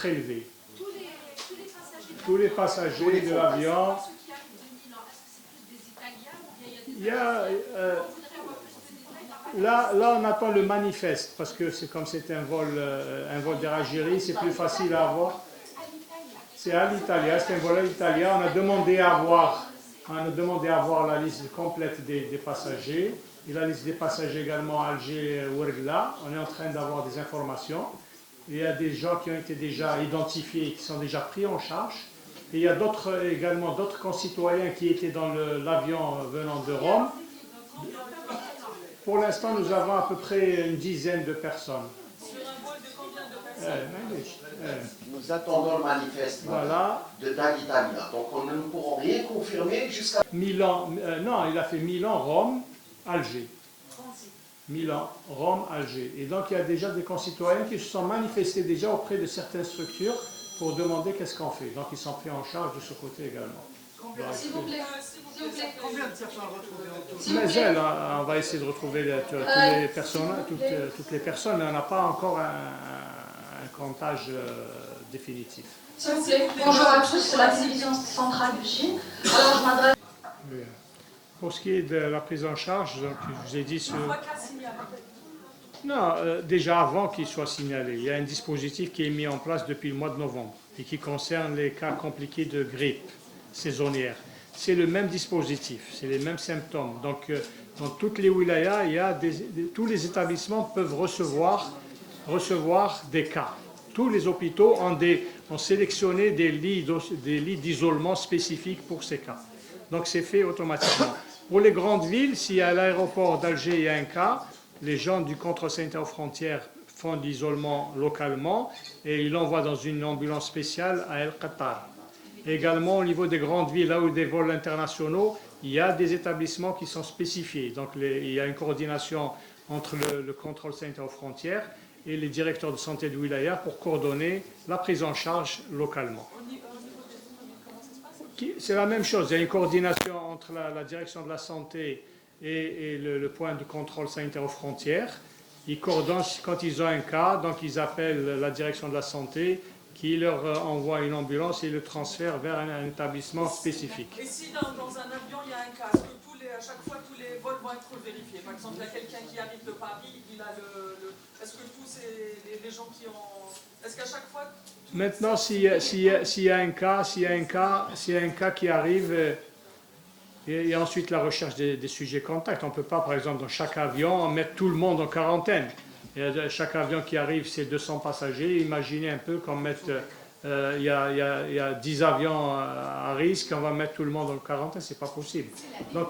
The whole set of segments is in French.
prélevés. Tous les passagers de l'avion. Là, on attend le manifeste, parce que c'est comme c'est un vol d'Algérie, c'est plus facile à avoir. C'est à l'Italia, c'est un vol à l'Italia. On a demandé à avoir la liste complète des passagers, et la liste des passagers également à Alger-Ouergla. On est en train d'avoir des informations. Il y a des gens qui ont été déjà identifiés, qui sont déjà pris en charge. Et il y a également d'autres concitoyens qui étaient dans l'avion venant de Rome. Pour l'instant, nous avons à peu près une dizaine de personnes. Sur un vol de combien de personnes? Nous attendons le manifeste d'Alitalia. Donc nous ne pourrons rien confirmer jusqu'à... Milan, non, il a fait Milan, Rome, Alger. Milan, Rome, Alger. Et donc il y a déjà des concitoyens qui se sont manifestés déjà auprès de certaines structures pour demander qu'est-ce qu'on fait. Donc ils sont pris en charge de ce côté également. S'il vous plaît, combien de personnes retrouvées en tout? Mais elle, on va essayer de retrouver toutes les personnes, mais on n'a pas encore un comptage définitif. S'il vous plaît, bonjour à tous, c'est la télévision centrale de Chine. Alors je m'adresse... Pour ce qui est de la prise en charge, donc, je vous ai dit... Non, déjà avant qu'il soit signalé, il y a un dispositif qui est mis en place depuis le mois de novembre et qui concerne les cas compliqués de grippe saisonnière. C'est le même dispositif, c'est les mêmes symptômes. Donc, dans toutes les wilayas, tous les établissements peuvent recevoir des cas. Tous les hôpitaux ont sélectionné des lits d'isolement spécifiques pour ces cas. Donc, c'est fait automatiquement. Pour les grandes villes, si à l'aéroport d'Alger il y a un cas, les gens du contrôle sanitaire aux frontières font de l'isolement localement et ils l'envoient dans une ambulance spéciale à El Qatar. Également, au niveau des grandes villes, là où des vols internationaux, il y a des établissements qui sont spécifiés. Donc, il y a une coordination entre le contrôle sanitaire aux frontières et les directeurs de santé de wilaya pour coordonner la prise en charge localement. C'est la même chose, il y a une coordination entre la direction de la santé et le point de contrôle sanitaire aux frontières. Ils coordonnent quand ils ont un cas, donc ils appellent la direction de la santé qui leur envoie une ambulance et le transfère vers un établissement spécifique. Et si dans un avion il y a un cas, est-ce que à chaque fois tous les vols vont être vérifiés? Par exemple, il y a quelqu'un qui arrive de Paris, il a est-ce que tous les gens qui ont... Est-ce qu'à chaque fois... Maintenant, s'il y a un cas qui arrive, et ensuite la recherche des sujets contacts. On ne peut pas, par exemple, dans chaque avion, mettre tout le monde en quarantaine. Et chaque avion qui arrive, c'est 200 passagers. Imaginez un peu qu'on mette, il y a 10 avions à risque, on va mettre tout le monde en quarantaine, ce n'est pas possible. Donc,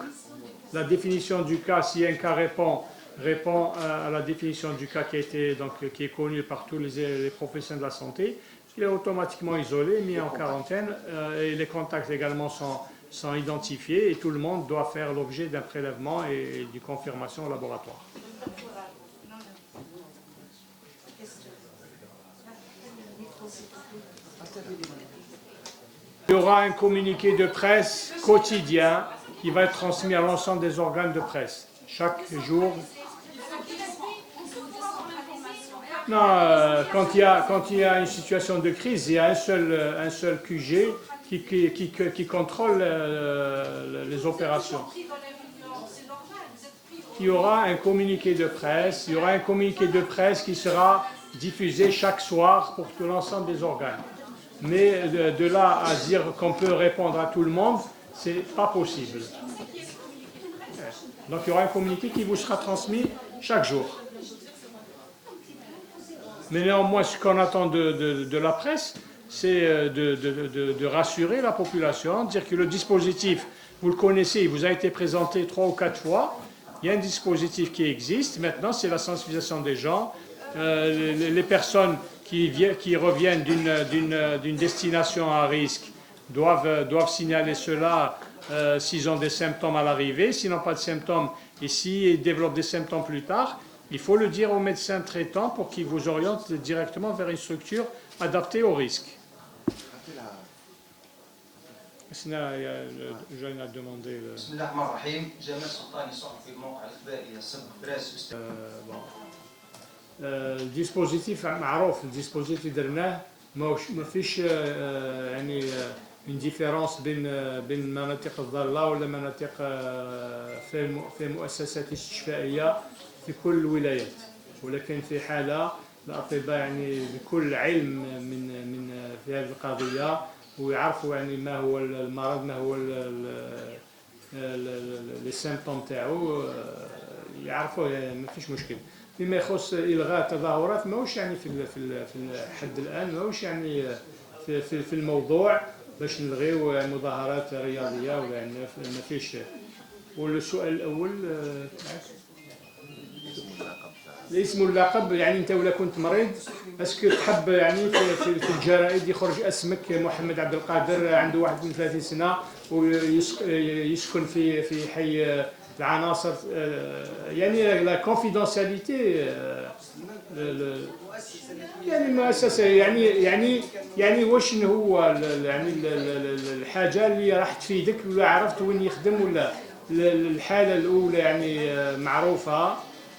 la définition du cas, si un cas répond à la définition du cas qui est connue par tous les professionnels de la santé, il est automatiquement isolé, mis en quarantaine, et les contacts également sont identifiés, et tout le monde doit faire l'objet d'un prélèvement et d'une confirmation au laboratoire. Il y aura un communiqué de presse quotidien qui va être transmis à l'ensemble des organes de presse. Chaque jour. Non, quand il y a une situation de crise, il y a un seul QG qui contrôle les opérations. Il y aura un communiqué de presse, qui sera diffusé chaque soir pour tout l'ensemble des organes. Mais de là à dire qu'on peut répondre à tout le monde, c'est pas possible. Donc il y aura un communiqué qui vous sera transmis chaque jour. Mais néanmoins, ce qu'on attend de la presse, c'est de rassurer la population, dire que le dispositif, vous le connaissez, il vous a été présenté 3 ou 4 fois, il y a un dispositif qui existe, maintenant c'est la sensibilisation des gens, les personnes qui reviennent d'une destination à risque doivent signaler cela s'ils ont des symptômes à l'arrivée, s'ils n'ont pas de symptômes et s'ils développent des symptômes plus tard, il faut le dire au médecin traitant pour qu'il vous oriente directement vers une structure adaptée au risque. Le jeune a demandé... le dispositif معروف, le dispositif درناه ما فيش يعني une différence بين المناطق الضالة ولا مناطق في المؤسسات الاستشفائية في كل الولايات، ولكن في حالة الأطباء يعني بكل علم من في هذه القضية، ويعرفوا يعني ما هو المرض، ما هو لي سيمبتوم تاعو، يعرفوه يعني ما فيش مشكل. فيما يخص إلغاء التظاهرات ماهوش يعني في الحد الآن ماهوش يعني في الموضوع باش نلغيو مظاهرات رياضية ولا يعني ما فيش. والسؤال الأول الاسم واللقب، يعني أنت ولا كنت مريض اسكو تحب يعني في الجرائد يخرج اسمك محمد عبد القادر عنده 31 سنة ويسكن في حي العناصر، يعني لا كونفيدونسياليتي يعني مؤسسة يعني واش هو يعني الحاجة اللي راح تفيدك ولا عرفت وين يخدم، ولا الحالة الأولى يعني معروفة.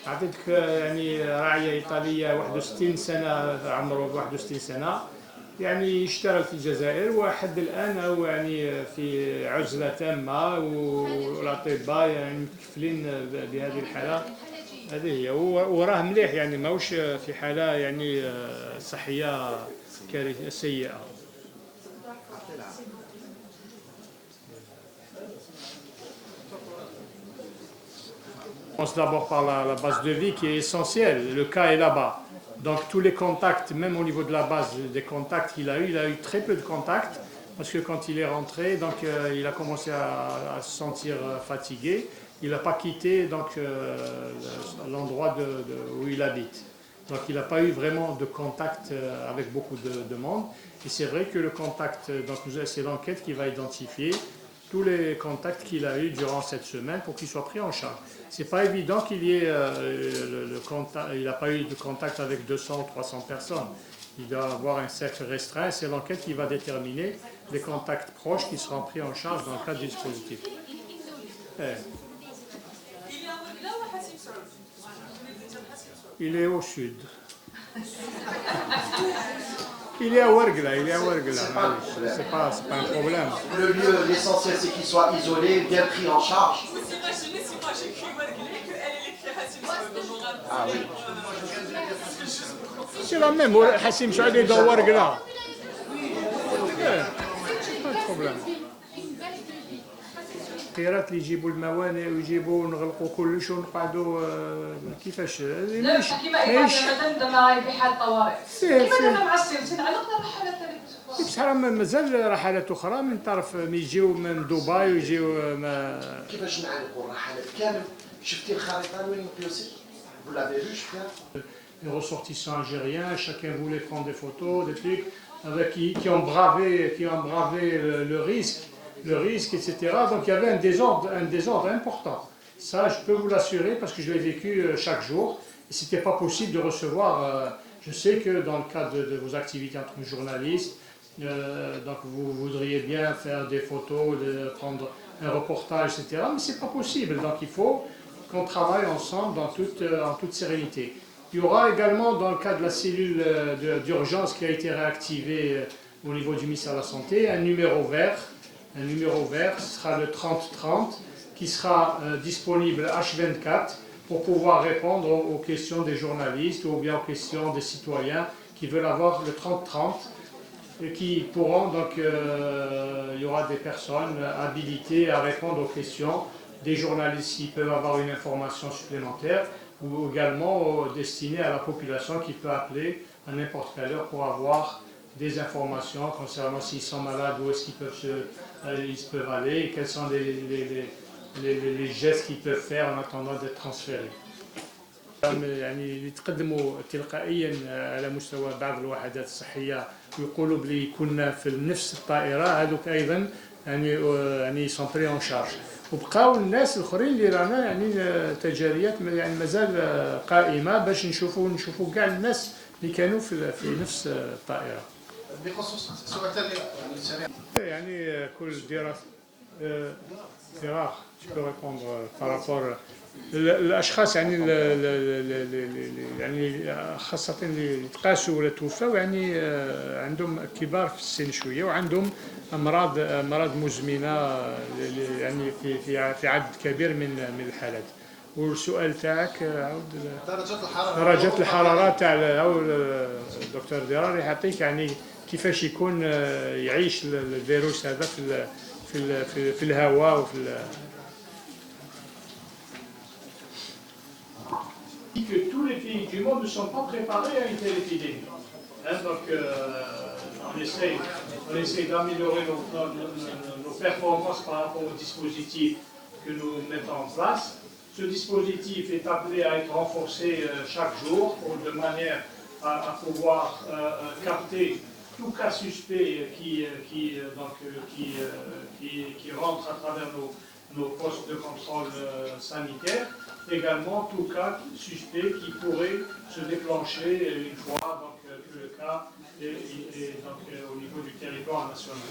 أعطيتك يعني راعية إيطالية 61 سنة، عمره 61 سنة، يعني يشتغل في الجزائر وحد الآن هو يعني في عزلة تامة، والأطباء يعني متكفلين بهذه الحالة. هذه هي، وراه مليح يعني ماهوش في حالة يعني صحية كارثة سيئة. On commence d'abord par la base de vie qui est essentielle. Le cas est là-bas. Donc tous les contacts, même au niveau de la base des contacts qu'il a eu très peu de contacts, parce que quand il est rentré, donc, il a commencé à se sentir fatigué. Il n'a pas quitté l'endroit où il habite. Donc il n'a pas eu vraiment de contact avec beaucoup de monde. Et c'est vrai que le contact, donc c'est l'enquête qui va identifier tous les contacts qu'il a eu durant cette semaine pour qu'il soit pris en charge. C'est pas évident qu'il y ait le contact, il n'a pas eu de contact avec 200 ou 300 personnes. Il doit avoir un cercle restreint. C'est l'enquête qui va déterminer les contacts proches qui seront pris en charge dans le cadre du dispositif. Il est au sud. Il est à Ouargla, c'est pas un problème. Le lieu, l'essentiel c'est qu'il soit isolé, bien pris en charge. Ah oui. C'est la même, Hassim Saad est dans Ouargla. Pas de problème. الخيرات اللي يجيبوا الموانئ ويجيبوا نغلقوا كلش ونقعدوا كيفاش لا كيما إيطاليا مثلا دابا في حال طوارئ كيما دابا مع الصين علقنا رحلات هذيك بصح مازال رحلات اخرى من طرف يجيو من دبي ويجيو كيفاش نعلقوا الرحلات كامل؟ شفتي الخريطه وين نقيوسي؟ Vous l'avez vu, je crois. Les ressortissants algériens, chacun voulait prendre des photos, des trucs avec qui ont bravé le risque, etc. Donc il y avait un désordre important. Ça, je peux vous l'assurer parce que je l'ai vécu chaque jour. Et c'était pas possible de recevoir. Je sais que dans le cadre de vos activités en tant que journaliste, donc vous voudriez bien faire des photos, prendre un reportage, etc. Mais c'est pas possible. Donc il faut qu'on travaille ensemble en toute sérénité. Il y aura également, dans le cadre de la cellule d'urgence qui a été réactivée au niveau du ministère de la Santé, un numéro vert. Un numéro vert, ce sera le 3030, qui sera disponible H24 pour pouvoir répondre aux questions des journalistes ou bien aux questions des citoyens qui veulent avoir le 3030 et qui pourront, donc il y aura des personnes habilitées à répondre aux questions des journalistes s'ils peuvent avoir une information supplémentaire ou également destinée à la population qui peut appeler à n'importe quelle heure pour avoir des informations concernant s'ils sont malades, où est-ce qu'ils peuvent aller, et quels sont les gestes qu'ils peuvent faire en attendant d'être transférés. يعني يتقدموا تلقائيا على مستوى بعض الوحدات الصحيه ويقولوا بلي كنا في نفس الطائره، هذوك ايضا يعني سون بري اون شارج. وبقاو الناس الاخرين اللي رانا يعني تجاريات يعني مازال قائمه باش نشوفوا كاع الناس اللي كانوا في نفس الطائره. بخصوص سؤال ثاني يعني كل دراسه C'est rare, tu peux répondre par rapport الاشخاص يعني يعني خاصه اللي تقاسوا ولا توفوا يعني عندهم كبار في السن شويه وعندهم امراض مزمنه يعني في عدد كبير من الحالات. والسؤال تاعك عاود درجات الحراره تاع الدكتور دراري يعطيك يعني كيفاش يكون يعيش الفيروس هذا في الهواء وفي que tous les pays du monde ne sont pas préparés à une telle épidémie. Hein, donc on essaye d'améliorer nos performances par rapport au dispositif que nous mettons en place. Ce dispositif est appelé à être renforcé chaque jour de manière à pouvoir capter tout cas suspect qui rentre à travers nos postes de contrôle sanitaire. Également tout cas suspect qui pourrait se déclencher une fois que le cas est au niveau du territoire national.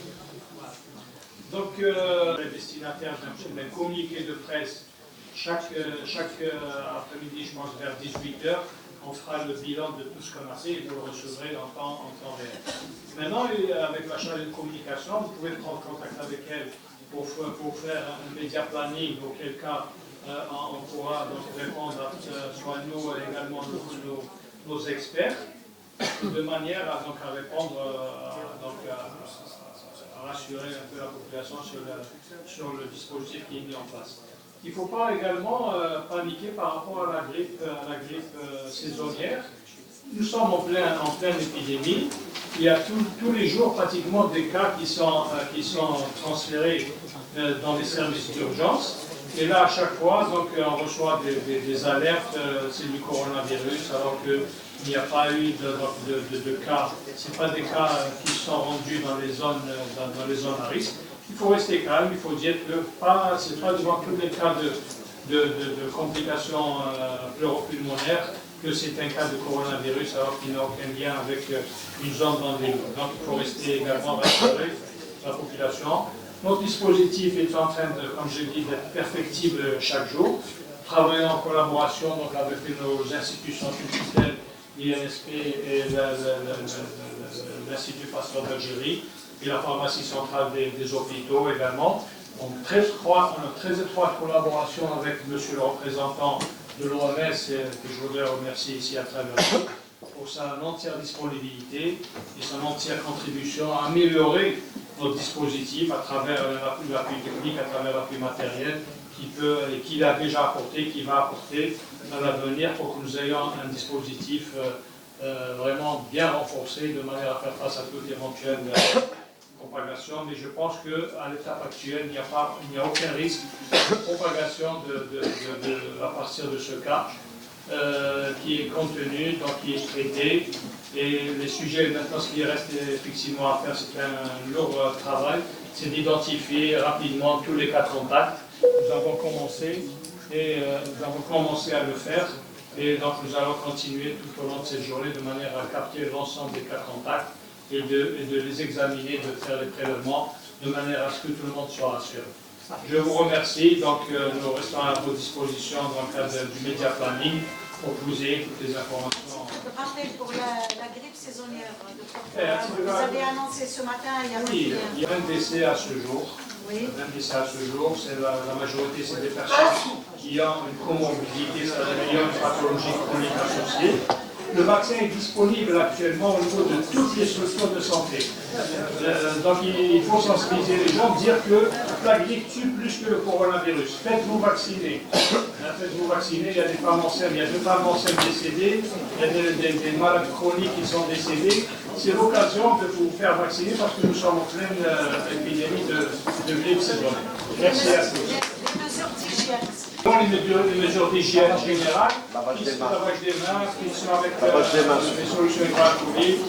Donc les destinataires d'un communiqué de presse chaque après-midi, je pense vers 18h, on fera le bilan de tout ce qu'on a fait et vous le recevrez en temps réel. Maintenant, avec la chargée de communication, vous pouvez prendre contact avec elle pour faire un média planning, auquel cas on pourra donc répondre soit nous et également nos experts, de manière à répondre, à rassurer un peu la population sur le dispositif qui est mis en place. Il ne faut pas également paniquer par rapport à la grippe saisonnière. Nous sommes en pleine épidémie. Il y a tous les jours pratiquement des cas qui sont transférés dans les services d'urgence. Et là, à chaque fois, donc, on reçoit des alertes, c'est du coronavirus, alors qu'il n'y a pas eu de cas. Ce ne sont pas des cas qui sont rendus dans les zones à risque. Il faut rester calme, il faut dire que ce n'est pas devant tous les cas de complications pleuropulmonaires que c'est un cas de coronavirus, alors qu'il n'a aucun lien avec une zone d'endémie. Donc il faut rester également rassurer la population. Notre dispositif est en train de, comme je dis, d'être perfectible chaque jour. Travaillons en collaboration donc, avec nos institutions culturelles, l'INSP et l'Institut Pasteur d'Algérie et la pharmacie centrale des hôpitaux également. Donc, très étroite collaboration avec monsieur le représentant de l'OMS que je voudrais remercier ici à travers vous pour sa entière disponibilité et son entière contribution à améliorer notre dispositif à travers l'appui technique, à travers l'appui matériel qu'il a déjà apporté, qu'il va apporter à l'avenir pour que nous ayons un dispositif vraiment bien renforcé de manière à faire face à toute éventuelle propagation. Mais je pense qu'à l'étape actuelle, il n'y a aucun risque de propagation à partir de ce cas qui est contenu, donc qui est traité. Et les sujets, maintenant, ce qui reste effectivement à faire, c'est un lourd travail, c'est d'identifier rapidement tous les cas de contact. Nous avons commencé à le faire, et donc nous allons continuer tout au long de cette journée de manière à capter l'ensemble des cas de contact et de les examiner, de faire les prélèvements, de manière à ce que tout le monde soit rassuré. Je vous remercie, donc nous restons à vos dispositions dans le cadre du média planning pour que vous ayez toutes les informations. Rappel pour la grippe saisonnière, vous avez annoncé ce matin, il y a 20 décès à ce jour. Oui. 20 décès à ce jour, c'est la majorité, c'est des personnes qui ont une comorbidité, c'est-à-dire une pathologie chronique associée. Le vaccin est disponible actuellement au niveau de toutes les structures de santé. Donc il faut sensibiliser les gens, dire que la grippe tue plus que le coronavirus. Faites-vous vacciner. Faites-vous vacciner. Il y a des femmes enceintes, il y a des femmes enceintes décédées, il y a des malades chroniques qui sont décédés. C'est l'occasion de vous faire vacciner parce que nous sommes en pleine épidémie de grippe saisonnière. Merci à tous. Les mesures d'hygiène générales, lavage des mains, friction avec les solutions hydroalcooliques,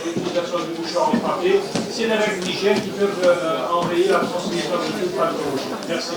l'utilisation du mouchoir et papier, c'est les règles d'hygiène qui peuvent enrayer la transmission de toute pathologie. Merci.